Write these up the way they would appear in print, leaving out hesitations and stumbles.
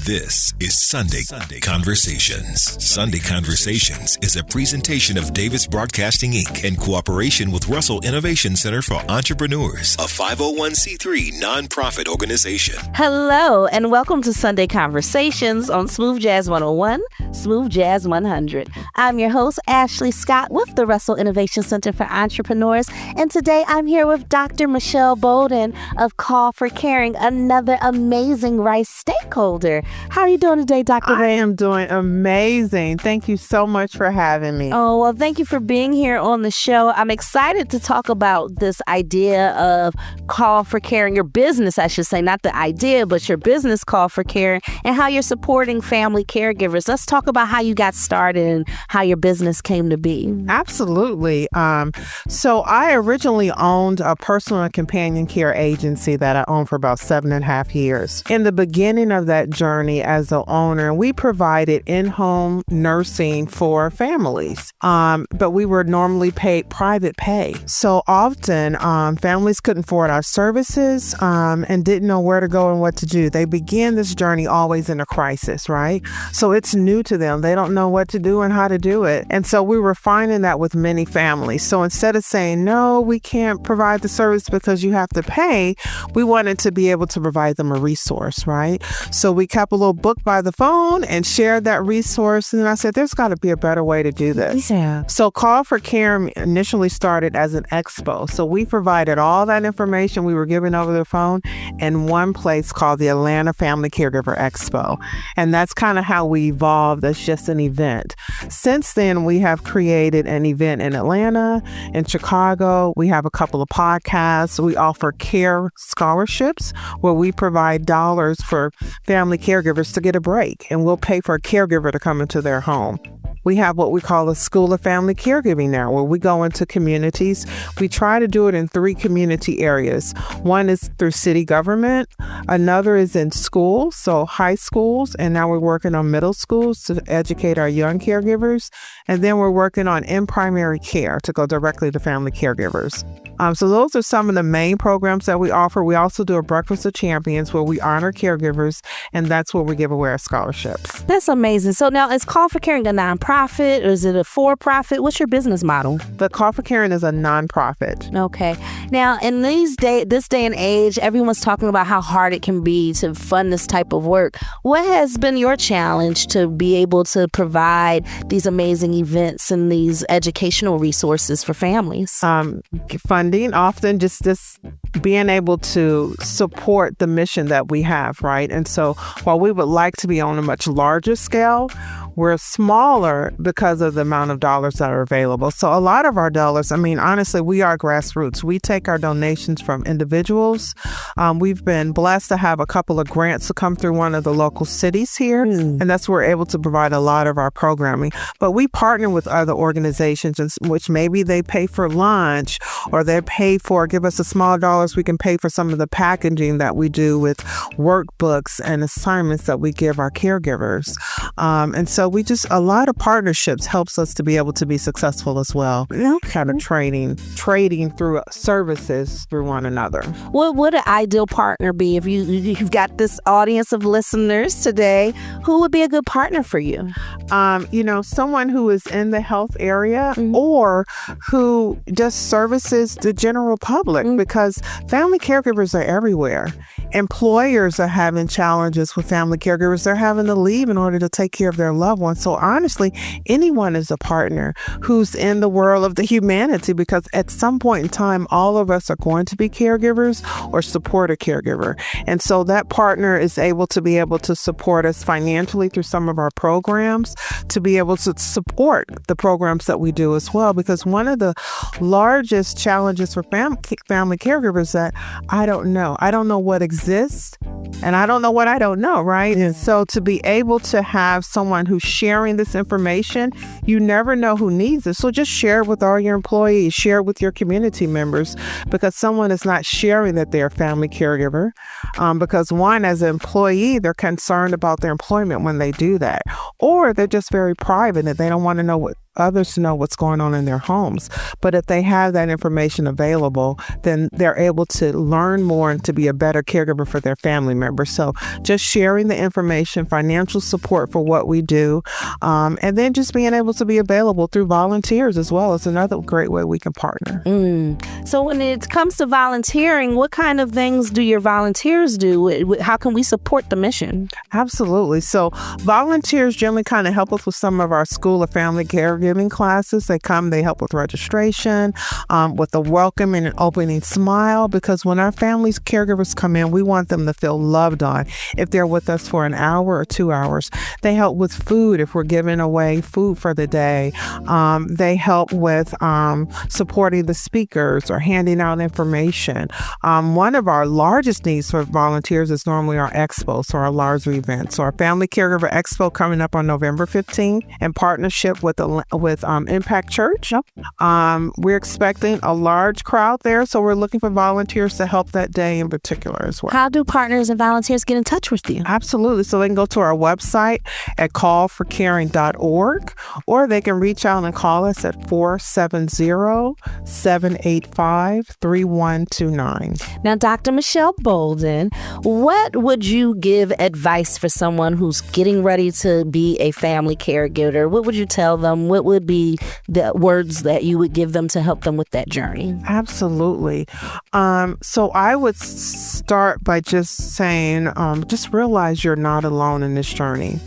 This is Sunday Conversations. Sunday Conversations is a presentation of Davis Broadcasting Inc. in cooperation with Russell Innovation Center for Entrepreneurs, a 501c3 nonprofit organization. Hello, and welcome to Sunday Conversations on Smooth Jazz 101, Smooth Jazz 100. I'm your host, Ashley Scott, with the Russell Innovation Center for Entrepreneurs, and today I'm here with Dr. Michelle Bolden of Call for Caring, another amazing rice stakeholder. How are you doing today, Dr. I am doing amazing. Thank you so much for having me. Oh, well, thank you for being here on the show. I'm excited to talk about this idea of Call for Caring, your business, I should say, not the idea, but your business Call for Caring, and how you're supporting family caregivers. Let's talk about how you got started and how your business came to be. Absolutely. So I originally owned a personal and companion care agency that I owned for about 7.5 years. In the beginning of that journey as the owner, we provided in-home nursing for families, but we were normally paid private pay. So often families couldn't afford our services and didn't know where to go and what to do. They begin this journey always in a crisis, right? So it's new to them. They don't know what to do and how to do it. And so we were finding that with many families. So instead of saying, no, we can't provide the service because you have to pay, we wanted to be able to provide them a resource, right? So we kept a little book by the phone and shared that resource. And I said, there's got to be a better way to do this. Yeah. So Call for Caring initially started as an expo. So we provided all that information we were giving over the phone in one place called the Atlanta Family Caregiver Expo. And that's kind of how we evolved as just an event. Since then, we have created an event in Atlanta, in Chicago. We have a couple of podcasts. We offer care scholarships where we provide dollars for family caregivers to get a break, and we'll pay for a caregiver to come into their home. We have what we call a School of Family Caregiving now, where we go into communities. We try to do it in 3 community areas. One is through city government. Another is in schools, so high schools. And now we're working on middle schools to educate our young caregivers. And then we're working on in primary care to go directly to family caregivers. So those are some of the main programs that we offer. We also do a Breakfast of Champions where we honor caregivers, and that's where we give away our scholarships. That's amazing. So now, is Call for Caring a nonprofit or is it a for-profit? What's your business model? The Call for Caring is a nonprofit. Okay. Now, in this day and age, everyone's talking about how hard it can be to fund this type of work. What has been your challenge to be able to provide these amazing events and these educational resources for families? Funding, often just being able to support the mission that we have, right? And so while we would like to be on a much larger scale, we're smaller because of the amount of dollars that are available. So a lot of our dollars, honestly, we are grassroots. We take our donations from individuals. We've been blessed to have a couple of grants to come through one of the local cities here, and that's where we're able to provide a lot of our programming. But we partner with other organizations, which maybe they pay for lunch or they give us a small dollars, we can pay for some of the packaging that we do with workbooks and assignments that we give our caregivers. And so a lot of partnerships helps us to be able to be successful as well. Kind of trading through services through one another. What would an ideal partner be? If you've got this audience of listeners today, who would be a good partner for you? Someone who is in the health area or who just services the general public, because family caregivers are everywhere. Employers are having challenges with family caregivers. They're having to leave in order to take care of their loved ones. So honestly, anyone is a partner who's in the world of the humanity, because at some point in time, all of us are going to be caregivers or support a caregiver. And so that partner is able to support us financially through some of our programs, to be able to support the programs that we do as well. Because one of the largest challenges for family caregivers that I don't know what exists, and I don't know what I don't know, right? And so to be able to have someone who's sharing this information, you never know who needs it. So just share it with all your employees, share it with your community members, because someone is not sharing that they're a family caregiver. Because one, as an employee, they're concerned about their employment when they do that, or they're just very private and they don't want to know what others to know what's going on in their homes. But if they have that information available, then they're able to learn more and to be a better caregiver for their family members. So just sharing the information, financial support for what we do, and then just being able to be available through volunteers as well is another great way we can partner. So when it comes to volunteering, what kind of things do your volunteers do? How can we support the mission? Absolutely. So volunteers generally kind of help us with some of our School of Family Caregiving classes. They come, they help with registration, with a welcome and an opening smile, because when our families caregivers come in, we want them to feel loved on. If they're with us for an hour or 2 hours, they help with food if we're giving away food for the day. They help with supporting the speakers or handing out information. One of our largest needs for volunteers is normally our expos, so our larger events. So our Family Caregiver Expo coming up on November 15th in partnership with Impact Church. We're expecting a large crowd there, so we're looking for volunteers to help that day in particular as well. How do partners and volunteers get in touch with you? Absolutely. So they can go to our website at callforcaring.org, or they can reach out and call us at 470-785-3129. Now, Dr. Michelle Bolden, what would you give advice for someone who's getting ready to be a family caregiver? What would you tell them? What would be the words that you would give them to help them with that journey? Absolutely. So I would start by just saying, just realize you're not alone in this journey.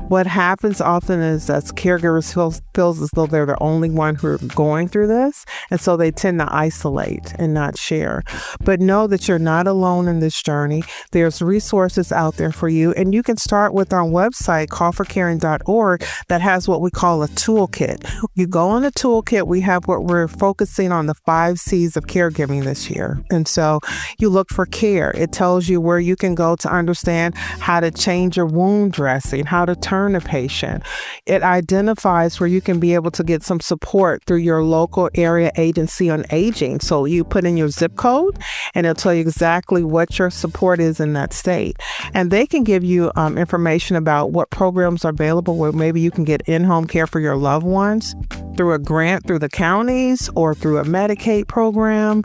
What happens often is that caregivers feels as though they're the only one who are going through this, and so they tend to isolate and not share. But know that you're not alone in this journey. There's resources out there for you, and you can start with our website, callforcaring.org, that has what we call a toolkit. You go on the toolkit, we have what we're focusing on, the 5 C's of caregiving this year. And so you look for care. It tells you where you can go to understand how to change your wound dressing, how to turn a patient. It identifies where you can be able to get some support through your local area agency on aging. So you put in your zip code and it'll tell you exactly what your support is in that state. And they can give you information about what programs are available where maybe you can get in-home care for your loved ones through a grant through the counties or through a Medicaid program.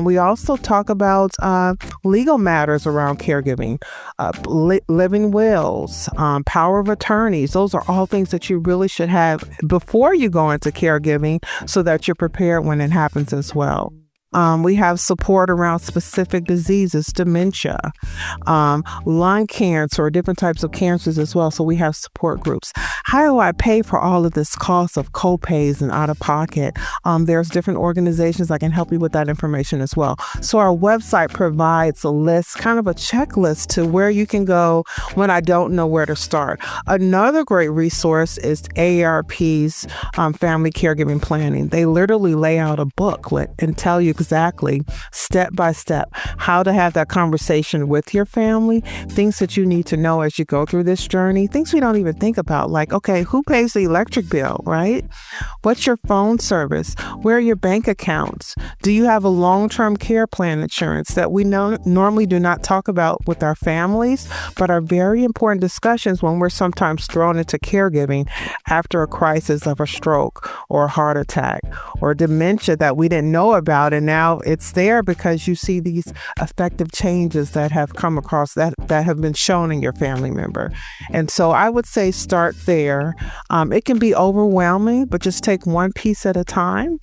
We also talk about legal matters around caregiving, living wills, power of attorneys. Those are all things that you really should have before you go into caregiving so that you're prepared when it happens as well. We have support around specific diseases, dementia, lung cancer, or different types of cancers as well. So we have support groups. How do I pay for all of this cost of co-pays and out of pocket? There's different organizations that can help you with that information as well. So our website provides a list, kind of a checklist to where you can go when I don't know where to start. Another great resource is AARP's Family Caregiving Planning. They literally lay out a booklet and tell you exactly step by step how to have that conversation with your family, things that you need to know as you go through this journey, things we don't even think about, like, okay, who pays the electric bill, right? What's your phone service? Where are your bank accounts? Do you have a long-term care plan insurance that we normally do not talk about with our families, but are very important discussions when we're sometimes thrown into caregiving after a crisis of a stroke or a heart attack or dementia that we didn't know about, and now it's there because you see these effective changes that have come across that have been shown in your family member. And so I would say start there. It can be overwhelming, but just take one piece at a time.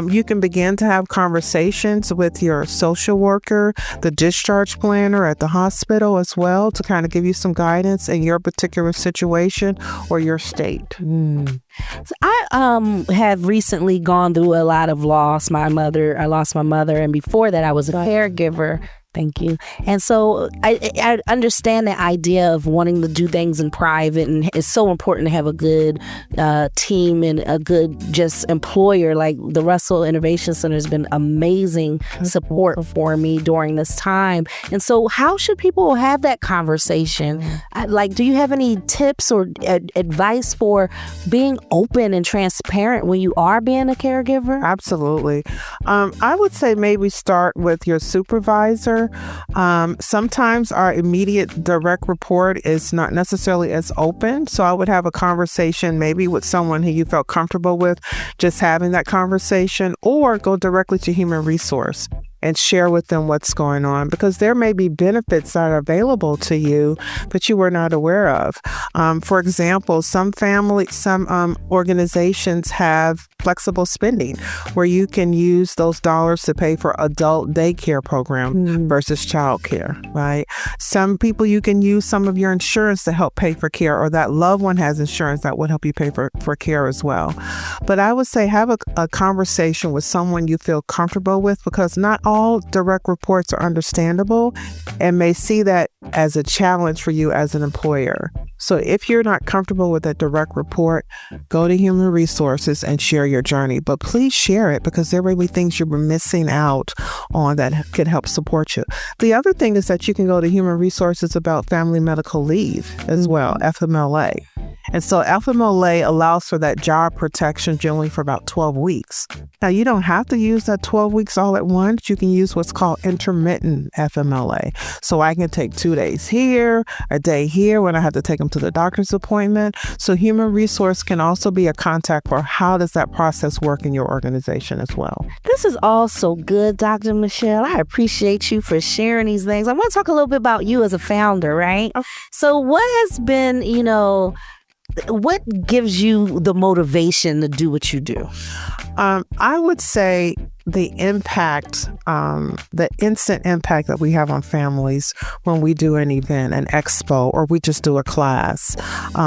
You can begin to have conversations with your social worker, the discharge planner at the hospital as well, to kind of give you some guidance in your particular situation or your state. So I have recently gone through a lot of loss. I lost my mother, and before that I was a caregiver. Thank you. And so I understand the idea of wanting to do things in private, and it's so important to have a good team and a good just employer. Like the Russell Innovation Center has been amazing support for me during this time. And so how should people have that conversation? Do you have any tips or advice for being open and transparent when you are being a caregiver? Absolutely. I would say maybe start with your supervisor caregiver. Sometimes our immediate direct report is not necessarily as open. So I would have a conversation maybe with someone who you felt comfortable with, just having that conversation, or go directly to human resource and share with them what's going on, because there may be benefits that are available to you that you were not aware of. For example, some organizations have flexible spending where you can use those dollars to pay for adult daycare program versus childcare, right? Some people, you can use some of your insurance to help pay for care, or that loved one has insurance that would help you pay for care as well. But I would say have a conversation with someone you feel comfortable with, because not all direct reports are understandable and may see that as a challenge for you as an employer. So if you're not comfortable with a direct report, go to human resources and share your journey. But please share it, because there may be things you're missing out on that could help support you. The other thing is that you can go to human resources about family medical leave as well, FMLA. And so FMLA allows for that job protection generally for about 12 weeks. Now, you don't have to use that 12 weeks all at once. You can use what's called intermittent FMLA. So I can take 2 days here, a day here when I have to take them to the doctor's appointment. So human resource can also be a contact for how does that process work in your organization as well. This is all so good, Dr. Michelle. I appreciate you for sharing these things. I want to talk a little bit about you as a founder, right? Okay. So what has been, what gives you the motivation to do what you do? I would say the impact, the instant impact that we have on families when we do an event, an expo, or we just do a class.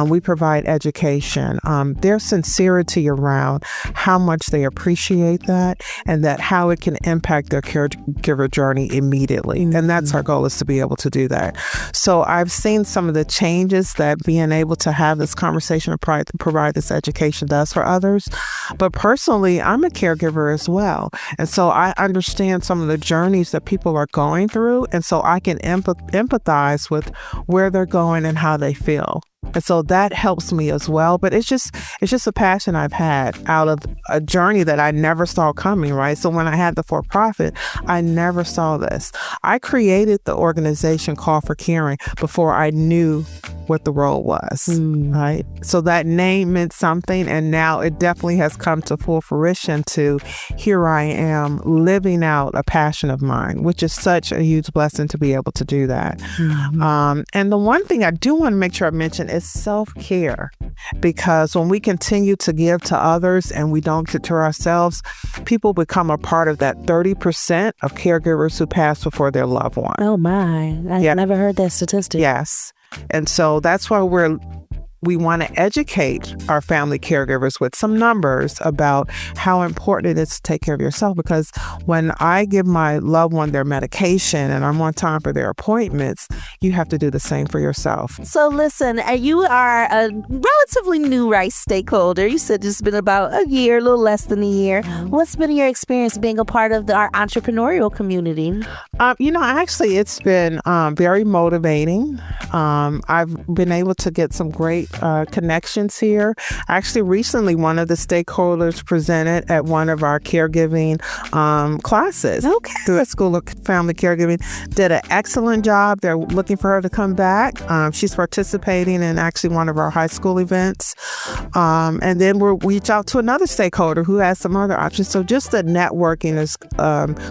We provide education. Their sincerity around how much they appreciate that, and that how it can impact their caregiver journey immediately. And that's our goal, is to be able to do that. So I've seen some of the changes that being able to have this conversation and provide this education does for others. But personally, I'm a caregiver as well. And so I understand some of the journeys that people are going through. And so I can empathize with where they're going and how they feel. And so that helps me as well. But it's just a passion I've had out of a journey that I never saw coming, right? So when I had the for-profit, I never saw this. I created the organization Call for Caring before I knew what the role was, right? So that name meant something, and now it definitely has come to full fruition to here I am living out a passion of mine, which is such a huge blessing to be able to do that. And the one thing I do want to make sure I mention is self-care, because when we continue to give to others and we don't get to ourselves, people become a part of that 30% of caregivers who pass before their loved one. Oh my, I never heard that statistic. Yes. And so that's why we want to educate our family caregivers with some numbers about how important it is to take care of yourself. Because when I give my loved one their medication and I'm on time for their appointments, you have to do the same for yourself. So listen, you are a relatively new rights stakeholder. You said it's been about a year, a little less than a year. What's been your experience being a part of our entrepreneurial community? Actually, it's been very motivating. I've been able to get some great connections here. Actually, recently, one of the stakeholders presented at one of our caregiving classes through a School of Family Caregiving. Did an excellent job. They're looking for her to come back. She's participating in actually one of our high school events. And then we'll reach out to another stakeholder who has some other options. So just the networking is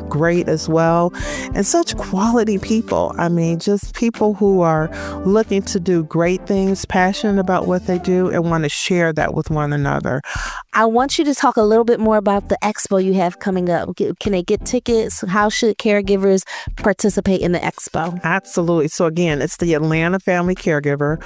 great as well. And such quality people. I mean, just people who are looking to do great things, passionate about what they do, and want to share that with one another. I want you to talk a little bit more about the expo you have coming up. Can they get tickets? How should caregivers participate in the expo? Absolutely. So again, it's the Atlanta Family Caregiver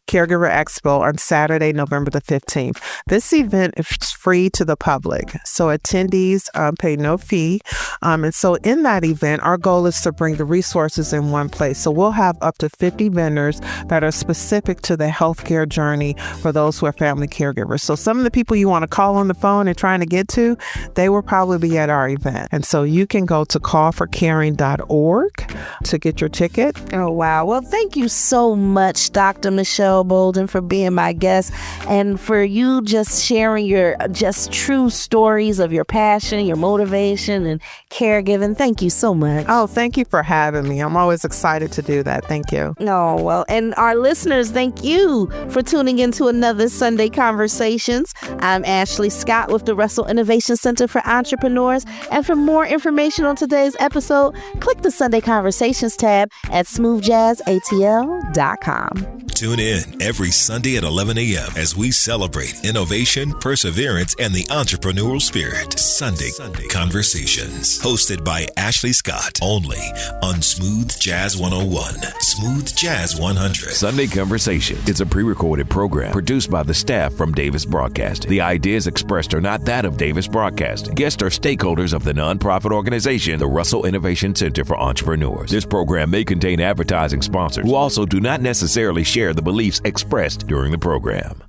Expo on Saturday, November the 15th. This event is free to the public. So attendees pay no fee. And so in that event, our goal is to bring the resources in one place. So we'll have up to 50 vendors that are specific to the healthcare journey for those who are family caregivers. So some of the people you want to call on the phone and trying to get to, they will probably be at our event. And so you can go to callforcaring.org to get your ticket. Oh, wow. Well, thank you so much, Dr. Michelle Bolden, for being my guest and for you just sharing your just true stories of your passion, your motivation, and caregiving. Thank you so much. Oh, thank you for having me. I'm always excited to do that. Thank you. Oh, well, and our listeners, thank you for tuning into another Sunday Conversations. I'm Ashley Scott with the Russell Innovation Center for Entrepreneurs. And for more information on today's episode, click the Sunday Conversations tab at smoothjazzatl.com. Tune in every Sunday at 11 a.m. as we celebrate innovation, perseverance, and the entrepreneurial spirit. Sunday Conversations, hosted by Ashley Scott, only on Smooth Jazz 101, Smooth Jazz 100. Sunday Conversation is a pre-recorded program produced by the staff from Davis Broadcasting. The ideas expressed are not that of Davis Broadcasting. Guests are stakeholders of the nonprofit organization, the Russell Innovation Center for Entrepreneurs. This program may contain advertising sponsors who also do not necessarily share the beliefs expressed during the program.